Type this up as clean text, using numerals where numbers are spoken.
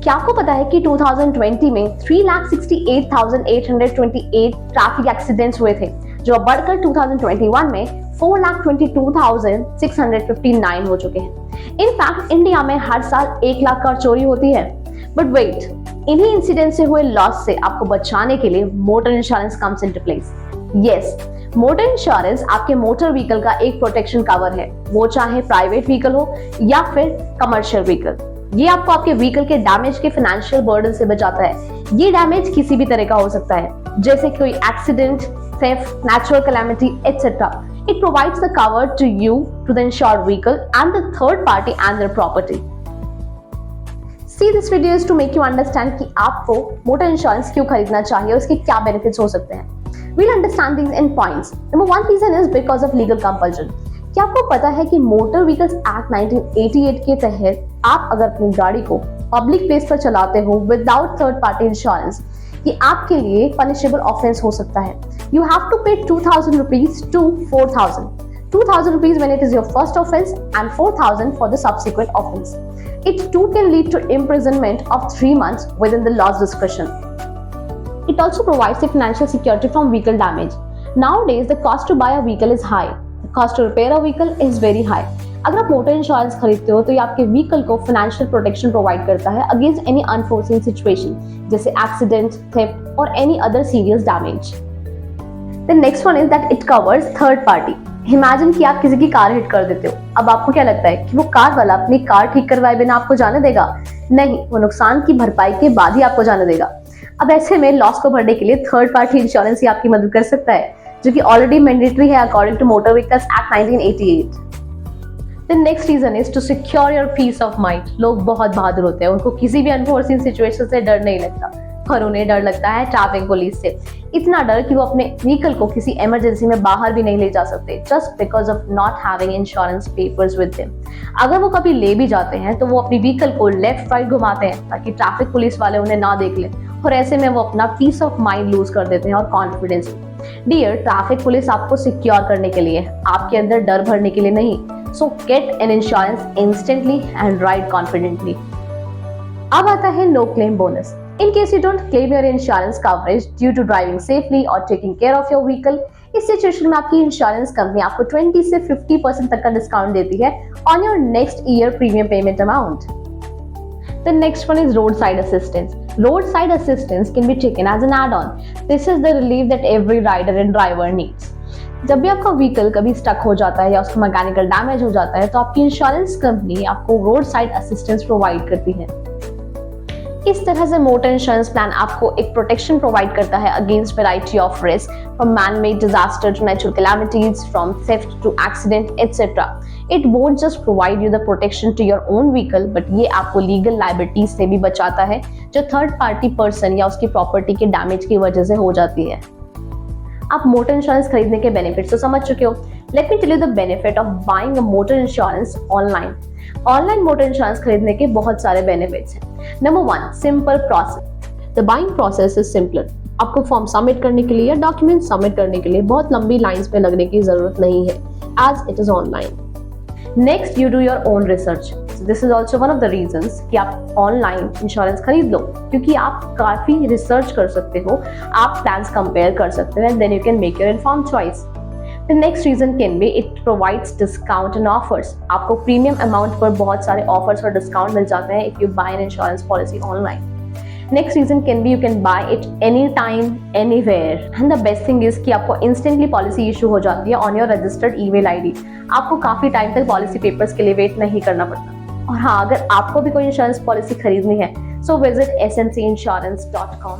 क्या आपको पता है कि 2020 में 3,68,828 ट्रैफिक एक्सीडेंट्स हुए थे, जो अब बढ़कर 2021 में 4,22,659 हो चुके हैं। इनफैक्ट इंडिया में हर साल 1 लाख कार चोरी होती है। बट वेट, इन्हीं इंसिडेंट से हुए लॉस से आपको बचाने के लिए motor insurance comes into place. Yes, motor insurance आपके मोटर व्हीकल का एक प्रोटेक्शन कवर है, वो चाहे प्राइवेट व्हीकल हो या फिर कमर्शियल व्हीकल। ये आपको आपके व्हीकल के डैमेज के फाइनेंशियल बर्डन से बचाता है। ये डैमेज किसी भी तरह का हो सकता है, जैसे कोई accident, theft, natural calamity etcetera. It provides the cover to you, to the insured vehicle and the third party and their property. See this video is to make you understand कि आपको मोटर इंश्योरेंस क्यों खरीदना चाहिए और इसके क्या benefits हो सकते हैं। We'll understand these in points. Number one reason is because of legal compulsion. क्या आपको पता है कि मोटर व्हीकल्स एक्ट 1988 के तहत आप अगर अपनी गाड़ी को पब्लिक प्लेस पर चलाते हो विदाउट थर्ड पार्टी इंश्योरेंस, ये आपके लिए पनिशेबल ऑफेंस हो सकता है। You have to pay 2,000 rupees to 4,000. 2,000 rupees when it is your first offense and 4,000 for the subsequent offense. It too can lead to imprisonment of 3 months within the law's discretion. It also provides the financial security from vehicle damage. Nowadays, the cost to buy a vehicle is high. The cost to repair a vehicle is very high. अगर आप motor insurance खरीदते हो तो ये आपके vehicle को financial protection provide करता है अगेंस्ट एनी अनफोर्सीन सिचुएशन, जैसे एक्सीडेंट, थेफ्ट और any other serious damage. The next one is that it covers third party. Imagine कि आप किसी की कार हिट कर देते हो। अब आपको क्या लगता है कि वो कार वाला अपनी कार ठीक करवाए बिना आपको जाने देगा? नहीं, वो नुकसान की भरपाई के बाद ही आपको जाने देगा। अब ऐसे में लॉस को भरने के लिए थर्ड पार्टी इंश्योरेंस ही आपकी मदद कर सकता है, जो कि ऑलरेडी मैंडेटरी है according to motor vehicles act 1988। The next reason is to secure your peace of mind. लोग बहुत बहादुर होते हैं, उनको किसी भी अनफोर्सीन सिचुएशन से डर नहीं लगता, और उन्हें डर लगता है ट्रैफिक पुलिस से। इतना डर कि वो अपने व्हीकल को किसी इमरजेंसी में बाहर भी नहीं ले जा सकते, just because of not having insurance papers with them. अगर वो कभी ले भी जाते हैं तो वो अपनी व्हीकल को लेफ्ट राइट घुमाते हैं ताकि ट्रैफिक पुलिस वाले उन्हें ना देख लें, और ऐसे में वो अपना पीस ऑफ माइंड लूज कर देते हैं और कॉन्फिडेंस। डियर, ट्रैफिक पुलिस आपको सिक्योर करने के लिए, आपके अंदर डर भरने के लिए नहीं। So get an insurance instantly and ride confidently. अब आता है no claim bonus. In case you don't claim your insurance coverage due to driving safely or taking care of your vehicle, इस सिचुएशन में आपकी इंश्योरेंस कंपनी आपको 20 से 50% तक का डिस्काउंट देती है on your next year premium payment amount. The next one is roadside assistance. Roadside assistance can be taken as an add-on. This is the relief that every rider and driver needs. जब भी आपका vehicle कभी stuck हो जाता है या उसका mechanical damage हो जाता है तो आपकी इंश्योरेंस कंपनी आपको रोड साइड असिस्टेंस प्रोवाइड करती है। इस तरह से मोटर इंश्योरेंस प्लान आपको एक प्रोटेक्शन प्रोवाइड करता है against variety of risk, from man made disaster to natural calamities, from theft to accident etcetera. It won't just provide you the protection to your own vehicle, but ये आपको legal liabilities से भी बचाता है जो third party person या उसकी property के डैमेज की वजह से हो जाती है। आप मोटर इंश्योरेंस खरीदने के बेनिफिट्स तो समझ चुके हो। Let me tell you the benefit of buying a motor insurance online. Online motor insurance खरीदने के बहुत सारे बेनिफिट्स हैं। Number 1, simple process. The buying process is simpler. आपको फॉर्म सबमिट करने के लिए या डॉक्यूमेंट सबमिट करने के लिए बहुत लंबी लाइंस में लगने की जरूरत नहीं है, as it is online. Next, you do your own research. This is also one of the reasons कि आप ऑनलाइन इंश्योरेंस खरीद लो, क्योंकि आप काफी रिसर्च कर सकते हो, आप प्लान्स कंपेयर कर सकते हो, and then you can make your informed choice. The next reason can be it provides discount and offers. आपको प्रीमियम अमाउंट पर बहुत सारे ऑफर्स और डिस्काउंट मिल जाते हैं if you buy an insurance policy online. Next reason can be you can buy it anytime, anywhere. And the best thing is कि आपको instantly policy issue हो जाती है on your registered email ID. आपको काफी time तक policy papers के लिए वेट नहीं करना पड़ता। और हाँ, अगर आपको भी कोई इंश्योरेंस पॉलिसी खरीदनी है, so visit smcinsurance.com.